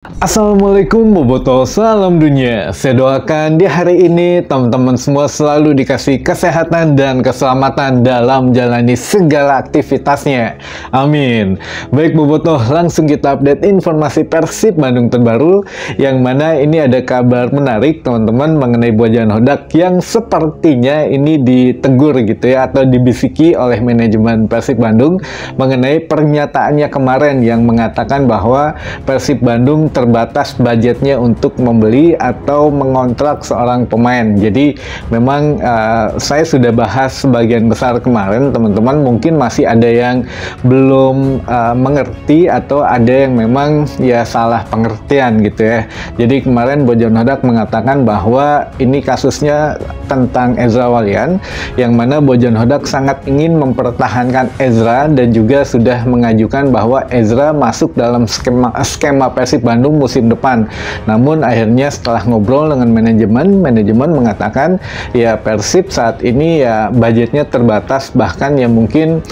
Assalamualaikum Boboto, salam dunia. Saya doakan di hari ini teman-teman semua selalu dikasih kesehatan dan keselamatan dalam menjalani segala aktivitasnya. Amin. Baik Boboto, langsung kita update informasi Persib Bandung terbaru, yang mana ini ada kabar menarik teman-teman mengenai Bojan Hodak yang sepertinya ini ditegur gitu ya, atau dibisiki oleh manajemen Persib Bandung mengenai pernyataannya kemarin yang mengatakan bahwa Persib Bandung terbatas budgetnya untuk membeli atau mengontrak seorang pemain. Jadi memang saya sudah bahas sebagian besar kemarin teman-teman, mungkin masih ada yang belum mengerti atau ada yang memang ya salah pengertian gitu ya. Jadi kemarin Bojan Hodak mengatakan bahwa ini kasusnya tentang Ezra Walian, yang mana Bojan Hodak sangat ingin mempertahankan Ezra dan juga sudah mengajukan bahwa Ezra masuk dalam skema Persib Bandung musim depan. Namun akhirnya setelah ngobrol dengan manajemen mengatakan ya Persib saat ini ya budgetnya terbatas, bahkan ya mungkin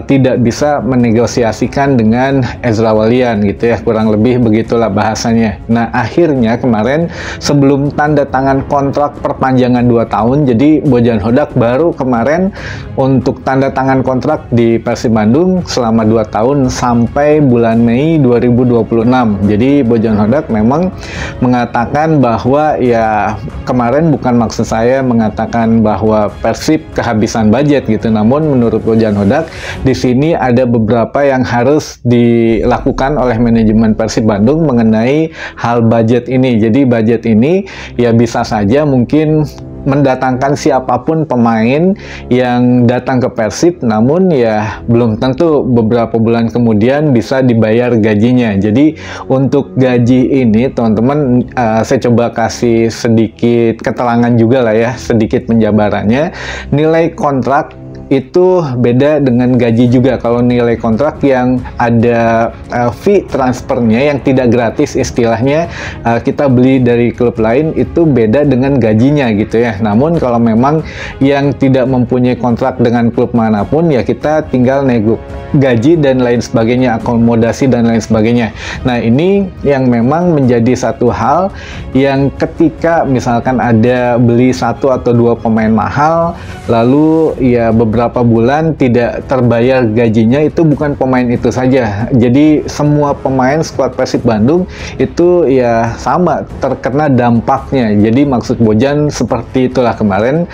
tidak bisa menegosiasikan dengan Ezra Walian gitu ya, kurang lebih begitulah bahasanya. Nah akhirnya kemarin sebelum tanda tangan kontrak perpanjangan 2 tahun, jadi Bojan Hodak baru kemarin untuk tanda tangan kontrak di Persib Bandung selama 2 tahun sampai bulan Mei 2026. Jadi Bojan Hodak memang mengatakan bahwa ya kemarin bukan maksud saya mengatakan bahwa Persib kehabisan budget gitu, namun menurut Bojan Hodak di sini ada beberapa yang harus dilakukan oleh manajemen Persib Bandung mengenai hal budget ini. Jadi budget ini ya bisa saja mungkin mendatangkan siapapun pemain yang datang ke Persib, namun ya belum tentu beberapa bulan kemudian bisa dibayar gajinya. Jadi untuk gaji ini teman-teman, saya coba kasih sedikit keterangan juga lah ya, sedikit penjabarannya. Nilai kontrak itu beda dengan gaji juga. Kalau nilai kontrak yang ada fee transfernya yang tidak gratis istilahnya, kita beli dari klub lain, itu beda dengan gajinya gitu ya. Namun kalau memang yang tidak mempunyai kontrak dengan klub manapun ya kita tinggal nego gaji dan lain sebagainya, akomodasi dan lain sebagainya. Nah ini yang memang menjadi satu hal yang ketika misalkan ada beli 1 atau 2 pemain mahal, lalu ya beberapa bulan tidak terbayar gajinya, itu bukan pemain itu saja. Jadi semua pemain skuad Persib Bandung itu ya sama terkena dampaknya. Jadi maksud Bojan seperti itulah kemarin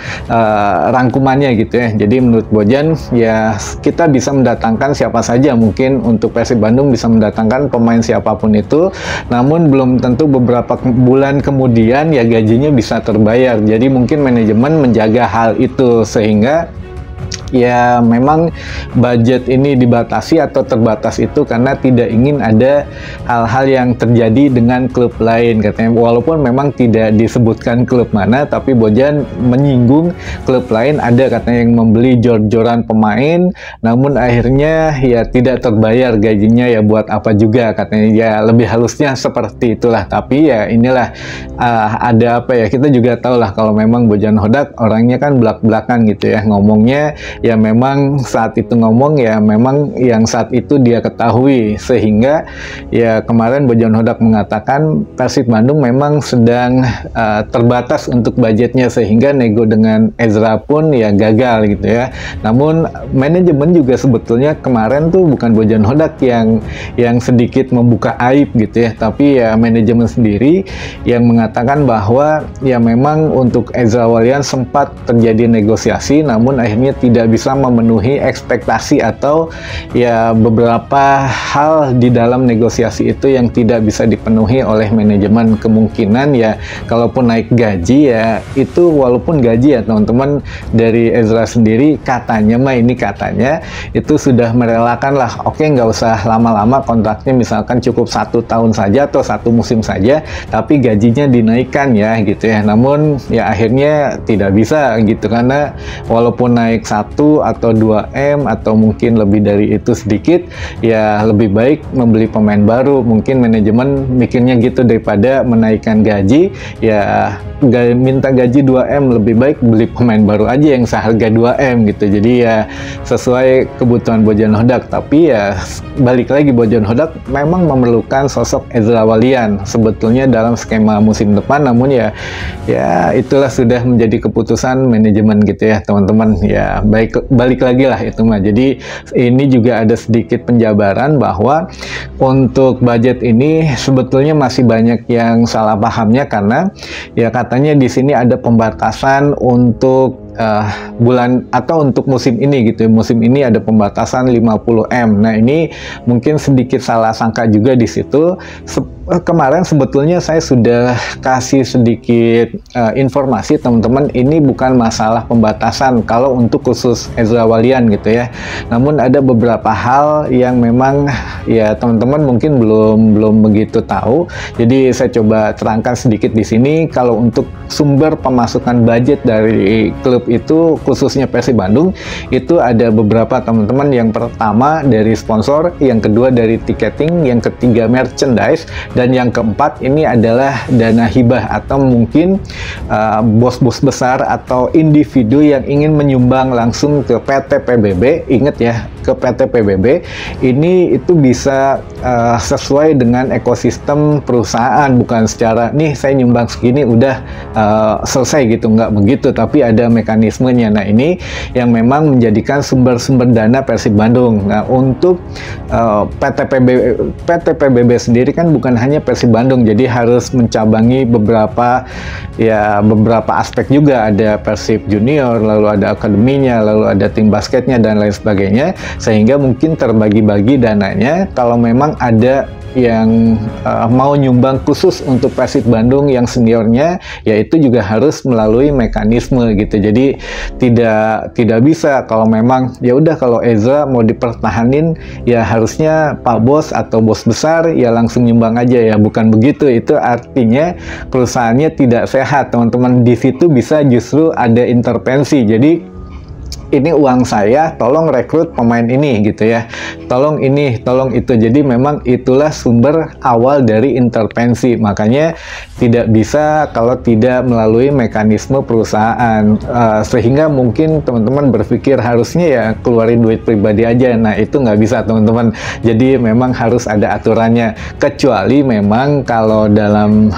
rangkumannya gitu ya. Jadi menurut Bojan ya kita bisa mendatangkan siapa saja, mungkin untuk Persib Bandung bisa mendatangkan pemain siapapun itu, namun belum tentu beberapa bulan kemudian ya gajinya bisa terbayar. Jadi mungkin manajemen menjaga hal itu sehingga ya memang budget ini dibatasi atau terbatas itu karena tidak ingin ada hal-hal yang terjadi dengan klub lain katanya. Walaupun memang tidak disebutkan klub mana, tapi Bojan menyinggung klub lain ada katanya yang membeli jor-joran pemain, namun akhirnya ya tidak terbayar gajinya, ya buat apa juga katanya. Ya lebih halusnya seperti itulah. Tapi ya inilah ada apa ya, kita juga tahu lah kalau memang Bojan Hodak orangnya kan belak-belakan gitu ya ngomongnya. Ya memang saat itu ngomong ya memang yang saat itu dia ketahui, sehingga ya kemarin Bojan Hodak mengatakan Persib Bandung memang sedang terbatas untuk budgetnya, sehingga nego dengan Ezra pun ya gagal gitu ya. Namun manajemen juga sebetulnya kemarin tuh bukan Bojan Hodak yang sedikit membuka aib gitu ya, tapi ya manajemen sendiri yang mengatakan bahwa ya memang untuk Ezra Walian sempat terjadi negosiasi, namun akhirnya tidak bisa memenuhi ekspektasi atau ya beberapa hal di dalam negosiasi itu yang tidak bisa dipenuhi oleh manajemen. Kemungkinan ya kalaupun naik gaji ya itu walaupun gaji ya teman-teman dari Ezra sendiri katanya itu sudah merelakan lah, oke nggak usah lama-lama kontraknya, misalkan cukup 1 tahun saja atau 1 musim saja, tapi gajinya dinaikkan ya gitu ya. Namun ya akhirnya tidak bisa gitu, karena walaupun naik 1 atau 2M atau mungkin lebih dari itu sedikit, ya lebih baik membeli pemain baru. Mungkin manajemen mikirnya gitu, daripada menaikkan gaji, ya minta gaji 2M, lebih baik beli pemain baru aja yang seharga 2M gitu. Jadi ya sesuai kebutuhan Bojan Hodak. Tapi ya balik lagi, Bojan Hodak memang memerlukan sosok Ezra Walian sebetulnya dalam skema musim depan, namun ya itulah sudah menjadi keputusan manajemen gitu ya teman-teman. Ya balik lagi lah itu mah. Jadi ini juga ada sedikit penjabaran bahwa untuk budget ini sebetulnya masih banyak yang salah pahamnya, karena ya katanya di sini ada pembatasan untuk bulan atau untuk musim ini gitu ya. Musim ini ada pembatasan 50M. Nah, ini mungkin sedikit salah sangka juga di situ. Kemarin sebetulnya saya sudah kasih sedikit informasi teman-teman, ini bukan masalah pembatasan kalau untuk khusus Ezra Walian gitu ya. Namun ada beberapa hal yang memang ya teman-teman mungkin belum begitu tahu. Jadi saya coba terangkan sedikit di sini. Kalau untuk sumber pemasukan budget dari klub itu, khususnya Persib Bandung, itu ada beberapa teman-teman. Yang pertama dari sponsor, yang kedua dari tiketing, yang ketiga merchandise, dan yang keempat ini adalah dana hibah atau mungkin bos-bos besar atau individu yang ingin menyumbang langsung ke PT PBB. Ingat ya, ke PT PBB ini itu bisa sesuai dengan ekosistem perusahaan, bukan secara nih saya nyumbang segini udah selesai gitu, nggak begitu, tapi ada mekanismenya. Nah, ini yang memang menjadikan sumber-sumber dana Persib Bandung. Nah, untuk PT PBB sendiri kan bukan hanya Persib Bandung, jadi harus mencabangi beberapa aspek juga. Ada Persib Junior, lalu ada akademinya, lalu ada tim basketnya dan lain sebagainya, sehingga mungkin terbagi-bagi dananya. Kalau memang ada yang mau nyumbang khusus untuk Persib Bandung yang seniornya, yaitu juga harus melalui mekanisme gitu. Jadi tidak bisa kalau memang ya udah, kalau Ezra mau dipertahanin ya harusnya Pak Bos atau bos besar ya langsung nyumbang aja, ya bukan begitu. Itu artinya perusahaannya tidak sehat teman-teman. Di situ bisa justru ada intervensi. Jadi ini uang saya, tolong rekrut pemain ini gitu ya, tolong ini, tolong itu. Jadi memang itulah sumber awal dari intervensi. Makanya tidak bisa kalau tidak melalui mekanisme perusahaan, sehingga mungkin teman-teman berpikir harusnya ya keluarin duit pribadi aja. Nah, itu nggak bisa teman-teman. Jadi memang harus ada aturannya, kecuali memang kalau dalam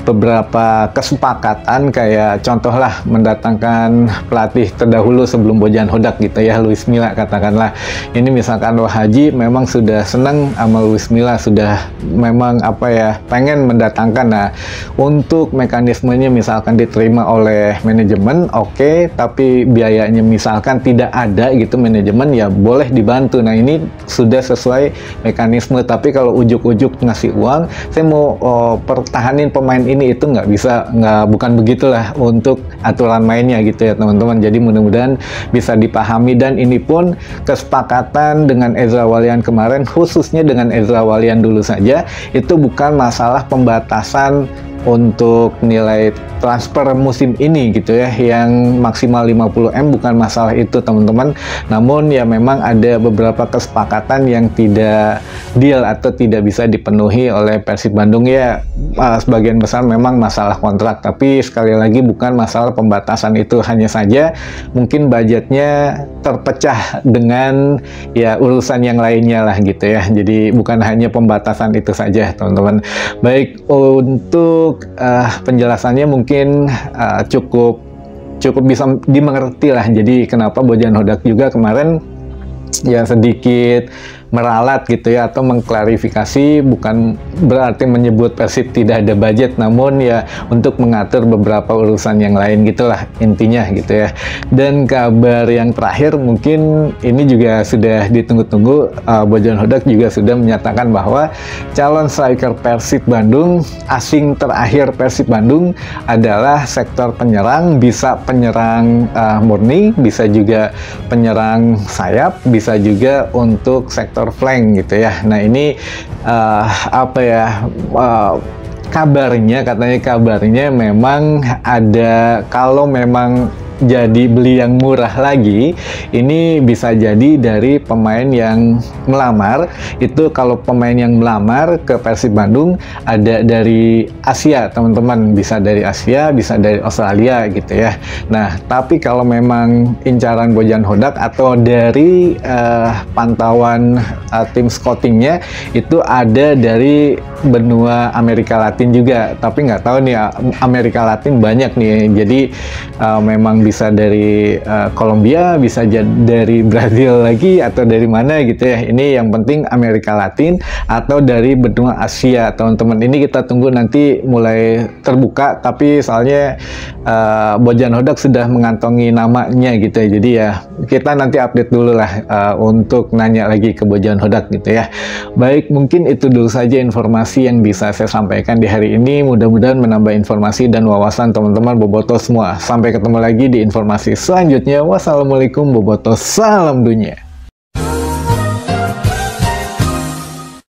beberapa kesepakatan, kayak contoh lah mendatangkan pelatih terdahulu sebelum Bojan Hodak gitu ya, Luis Milla katakanlah. Ini misalkan Wah Haji memang sudah senang sama Luis Milla, sudah memang pengen mendatangkan. Nah, untuk mekanismenya misalkan diterima oleh manajemen, oke, tapi biayanya misalkan tidak ada gitu manajemen, ya boleh dibantu. Nah, ini sudah sesuai mekanisme. Tapi kalau ujuk-ujuk ngasih uang, saya mau pertahanin pemain ini, itu nggak bisa, bukan begitulah untuk aturan mainnya gitu ya teman-teman. Jadi mudah-mudahan bisa dipahami. Dan ini pun kesepakatan dengan Ezra Walian kemarin, khususnya dengan Ezra Walian dulu saja, itu bukan masalah pembatasan untuk nilai transfer musim ini gitu ya, yang maksimal 50M, bukan masalah itu teman-teman. Namun ya memang ada beberapa kesepakatan yang tidak deal atau tidak bisa dipenuhi oleh Persib Bandung ya. Sebagian besar memang masalah kontrak, tapi sekali lagi bukan masalah pembatasan itu. Hanya saja mungkin budgetnya terpecah dengan ya urusan yang lainnya lah gitu ya. Jadi bukan hanya pembatasan itu saja teman-teman. Baik, untuk penjelasannya mungkin cukup bisa dimengerti lah. Jadi kenapa Bojan Hodak juga kemarin ya sedikit meralat gitu ya, atau mengklarifikasi, bukan berarti menyebut Persib tidak ada budget, namun ya untuk mengatur beberapa urusan yang lain gitulah intinya gitu ya. Dan kabar yang terakhir mungkin ini juga sudah ditunggu-tunggu, Bojan Hodak juga sudah menyatakan bahwa calon striker Persib Bandung, asing terakhir Persib Bandung adalah sektor penyerang. Bisa penyerang murni, bisa juga penyerang sayap, bisa juga untuk sektor flank gitu ya. Nah, ini katanya kabarnya memang ada, kalau memang jadi beli yang murah lagi, ini bisa jadi dari pemain yang melamar. Itu kalau pemain yang melamar ke Persib Bandung ada dari Asia, teman-teman, bisa dari Asia, bisa dari Australia gitu ya. Nah, tapi kalau memang incaran Bojan Hodak atau dari pantauan tim scoutingnya itu ada dari benua Amerika Latin juga, tapi nggak tahu nih, Amerika Latin banyak nih, jadi memang bisa dari Kolombia, bisa dari Brazil lagi, atau dari mana gitu ya. Ini yang penting Amerika Latin atau dari benua Asia, teman-teman. Ini kita tunggu nanti mulai terbuka, tapi soalnya Bojan Hodak sudah mengantongi namanya gitu ya, jadi ya kita nanti update dulu lah untuk nanya lagi ke Bojan Hodak gitu ya. Baik, mungkin itu dulu saja informasi yang bisa saya sampaikan di hari ini. Mudah-mudahan menambah informasi dan wawasan teman-teman bobotoh semua. Sampai ketemu lagi di informasi selanjutnya. Wassalamualaikum bobotoh, salam dunia.